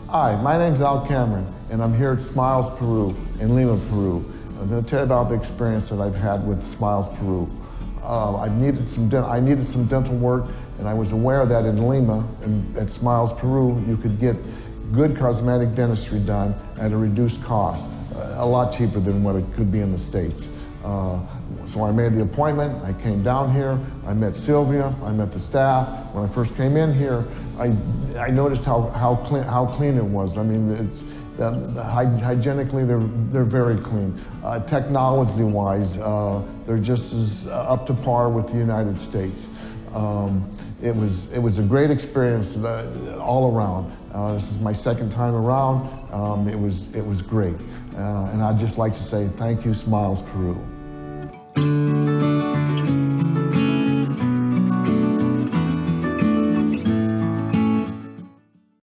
Hi, my name's Al Cameron, and I'm here at Smiles Peru in Lima, Peru. I'm going to tell you about the experience that I've had with Smiles Peru. I needed some dental work, and I was aware that in Lima, at Smiles Peru, you could get good cosmetic dentistry done at a reduced cost, a lot cheaper than what it could be in the States. So I made the appointment, I came down here, I met Sylvia, I met the staff. When I first came in here, I noticed how clean it was. I mean, it's hygienically they're very clean. Technology-wise, they're just as up to par with the United States. It was a great experience all around. This is my second time around. It was great, and I'd just like to say thank you, Smiles Peru.